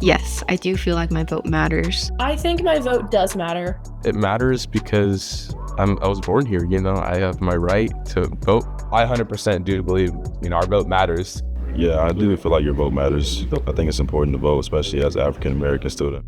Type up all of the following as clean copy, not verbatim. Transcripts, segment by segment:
Yes, I do feel like my vote matters. I think my vote does matter. It matters because I was born here, I have my right to vote. I 100% do believe, our vote matters. Yeah, I do feel like your vote matters. I think it's important to vote, especially as an African-American student.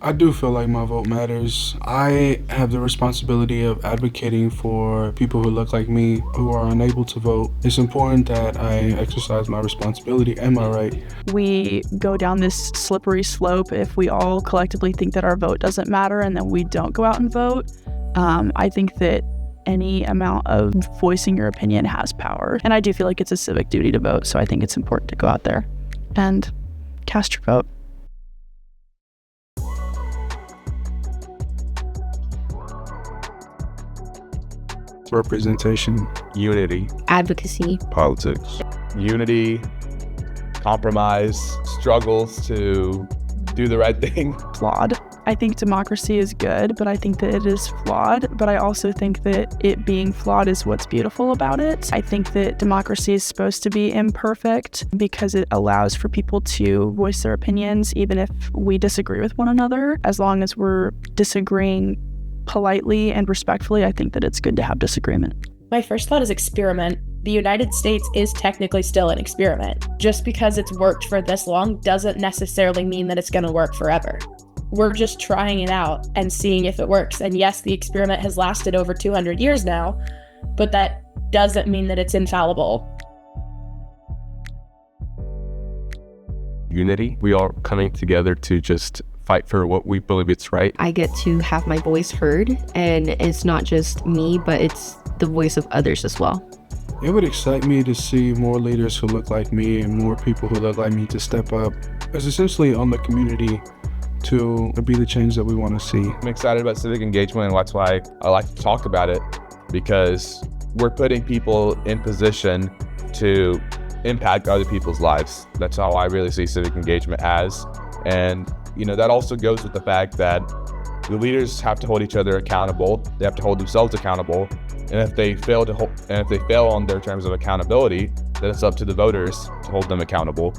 I do feel like my vote matters. I have the responsibility of advocating for people who look like me, who are unable to vote. It's important that I exercise my responsibility and my right. We go down this slippery slope if we all collectively think that our vote doesn't matter and then we don't go out and vote. I think that any amount of voicing your opinion has power. And I do feel like it's a civic duty to vote, so I think it's important to go out there and cast your vote. Representation. Unity, Advocacy. Politics. unity, compromise, struggles to do the right thing. Flawed. I think democracy is good, but I think that it is flawed. But I also think that it being flawed is what's beautiful about it. I think that democracy is supposed to be imperfect because it allows for people to voice their opinions, even if we disagree with one another. As long as we're disagreeing politely and respectfully, I think that it's good to have disagreement. My first thought is experiment. The United States is technically still an experiment. Just because it's worked for this long doesn't necessarily mean that it's going to work forever. We're just trying it out and seeing if it works. And yes, the experiment has lasted over 200 years now, but that doesn't mean that it's infallible. Unity, we are coming together to just fight for what we believe it's right. I get to have my voice heard, and it's not just me, but it's the voice of others as well. It would excite me to see more leaders who look like me and more people who look like me to step up. It's essentially on the community to be the change that we want to see. I'm excited about civic engagement, and that's why I like to talk about it, because we're putting people in position to impact other people's lives. That's how I really see civic engagement as. And that also goes with the fact that the leaders have to hold each other accountable. They have to hold themselves accountable. And if they fail on their terms of accountability, then it's up to the voters to hold them accountable.